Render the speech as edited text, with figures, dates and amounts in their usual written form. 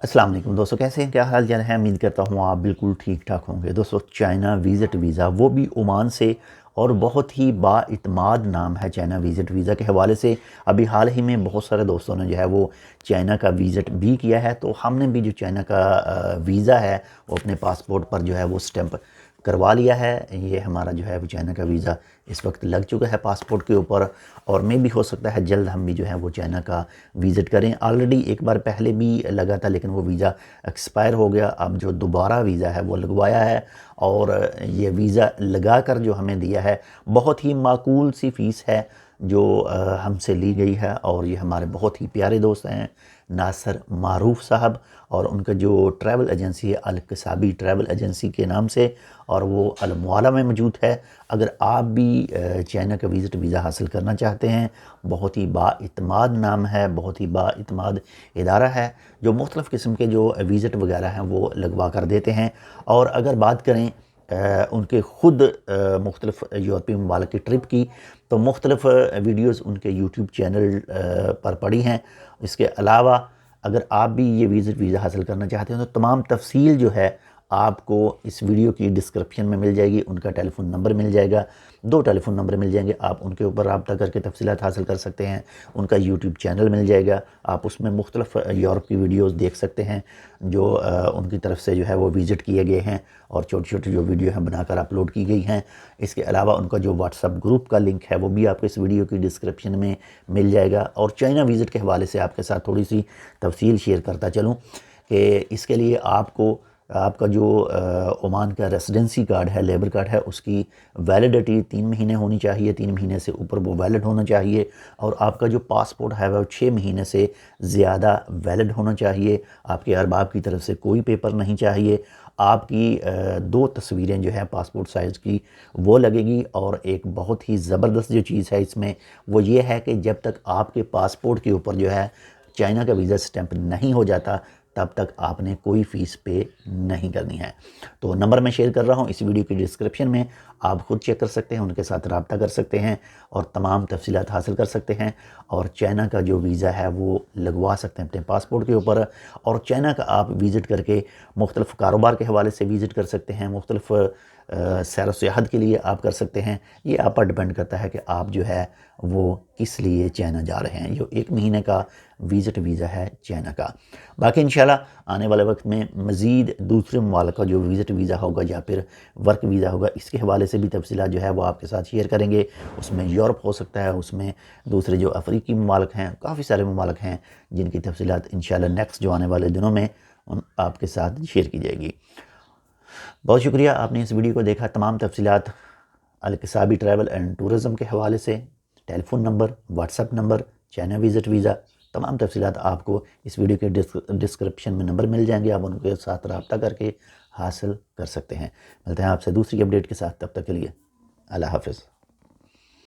السلام علیکم دوستو، کیسے ہیں؟ کیا حال چال ہے؟ امید کرتا ہوں آپ بالکل ٹھیک ٹھاک ہوں گے۔ دوستو، چائنا وزٹ ویزا، وہ بھی عمان سے، اور بہت ہی با اعتماد نام ہے چائنا وزٹ ویزا کے حوالے سے۔ ابھی حال ہی میں بہت سارے دوستوں نے جو ہے وہ چائنا کا وزٹ بھی کیا ہے، تو ہم نے بھی جو چائنا کا ویزا ہے وہ اپنے پاسپورٹ پر جو ہے وہ سٹیمپ کروا لیا ہے۔ یہ ہمارا جو ہے وہ چائنا کا ویزا اس وقت لگ چکا ہے پاسپورٹ کے اوپر، اور میں بھی ہو سکتا ہے جلد ہم بھی جو ہے وہ چائنا کا وزٹ کریں۔ آلریڈی ایک بار پہلے بھی لگا تھا، لیکن وہ ویزا ایکسپائر ہو گیا۔ اب جو دوبارہ ویزا ہے وہ لگوایا ہے، اور یہ ویزا لگا کر جو ہمیں دیا ہے، بہت ہی معقول سی فیس ہے جو ہم سے لی گئی ہے۔ اور یہ ہمارے بہت ہی پیارے دوست ہیں، ناصر معروف صاحب، اور ان کا جو ٹریول ایجنسی ہے القصابی ٹریول ایجنسی کے نام سے، اور وہ الموالا میں موجود ہے۔ اگر آپ بھی چائنا کا وزٹ ویزا حاصل کرنا چاہتے ہیں، بہت ہی با اعتماد نام ہے، بہت ہی با اعتماد ادارہ ہے جو مختلف قسم کے جو وزٹ وغیرہ ہیں وہ لگوا کر دیتے ہیں۔ اور اگر بات کریں ان کے خود مختلف یورپی ممالک کی ٹرپ کی، تو مختلف ویڈیوز ان کے یوٹیوب چینل پر پڑی ہیں۔ اس کے علاوہ اگر آپ بھی یہ وزٹ ویزا حاصل کرنا چاہتے ہیں تو تمام تفصیل جو ہے آپ کو اس ویڈیو کی ڈسکرپشن میں مل جائے گی۔ ان کا ٹیلی فون نمبر مل جائے گا، 2 ٹیلی فون نمبر مل جائیں گے، آپ ان کے اوپر رابطہ کر کے تفصیلات حاصل کر سکتے ہیں۔ ان کا یوٹیوب چینل مل جائے گا، آپ اس میں مختلف یورپ کی ویڈیوز دیکھ سکتے ہیں جو ان کی طرف سے جو ہے وہ وزٹ کیے گئے ہیں، اور چھوٹی چھوٹی جو ویڈیو ہیں بنا کر اپلوڈ کی گئی ہیں۔ اس کے علاوہ ان کا جو واٹس ایپ گروپ کا لنک ہے وہ بھی آپ کو اس ویڈیو کی ڈسکرپشن میں مل جائے گا۔ اور چائنا وزٹ کے حوالے سے آپ کے ساتھ تھوڑی سی تفصیل شیئر کرتا چلوں کہ اس کے لیے آپ کا جو عمان کا ریسیڈنسی کارڈ ہے، لیبر کارڈ ہے، اس کی ویلیڈیٹی 3 مہینے ہونی چاہیے، 3 مہینے سے اوپر وہ ویلڈ ہونا چاہیے۔ اور آپ کا جو پاسپورٹ ہے وہ 6 مہینے سے زیادہ ویلڈ ہونا چاہیے۔ آپ کے ارباب کی طرف سے کوئی پیپر نہیں چاہیے۔ آپ کی 2 تصویریں جو ہے پاسپورٹ سائز کی وہ لگے گی۔ اور ایک بہت ہی زبردست جو چیز ہے اس میں وہ یہ ہے کہ جب تک آپ کے پاسپورٹ کے اوپر جو ہے چائنا کا ویزا سٹیمپ نہیں ہو جاتا، تب تک آپ نے کوئی فیس پے نہیں کرنی ہے۔ تو نمبر میں شیئر کر رہا ہوں اس ویڈیو کی ڈسکرپشن میں، آپ خود چیک کر سکتے ہیں، ان کے ساتھ رابطہ کر سکتے ہیں، اور تمام تفصیلات حاصل کر سکتے ہیں، اور چائنا کا جو ویزا ہے وہ لگوا سکتے ہیں اپنے پاسپورٹ کے اوپر۔ اور چائنا کا آپ وزٹ کر کے مختلف کاروبار کے حوالے سے وزٹ کر سکتے ہیں، مختلف سیر و سیاحت کے لیے آپ کر سکتے ہیں۔ یہ آپ پر ڈیپینڈ کرتا ہے کہ آپ جو ہے وہ کس لیے چائنا جا رہے ہیں۔ یہ 1 مہینے کا وزٹ ویزا ہے چائنا کا۔ باقی انشاءاللہ آنے والے وقت میں مزید دوسرے ممالک کا جو وزٹ ویزا ہوگا یا پھر ورک ویزا ہوگا، اس کے حوالے سے بھی تفصیلات جو ہے وہ آپ کے ساتھ شیئر کریں گے۔ اس میں یورپ ہو سکتا ہے، اس میں دوسرے جو افریقی ممالک ہیں، کافی سارے ممالک ہیں جن کی تفصیلات انشاءاللہ نیکسٹ جو آنے والے دنوں میں آپ کے ساتھ شیئر کی جائے گی۔ بہت شکریہ آپ نے اس ویڈیو کو دیکھا۔ تمام تفصیلات القصابی ٹریول اینڈ ٹورزم کے حوالے سے، telephone number, WhatsApp number, China visit visa, تمام تفصیلات آپ کو اس ویڈیو کے ڈسکرپشن میں نمبر مل جائیں گے، آپ ان کے ساتھ رابطہ کر کے حاصل کر سکتے ہیں۔ ملتے ہیں آپ سے دوسری اپڈیٹ کے ساتھ، تب تک کے لیے اللہ حافظ۔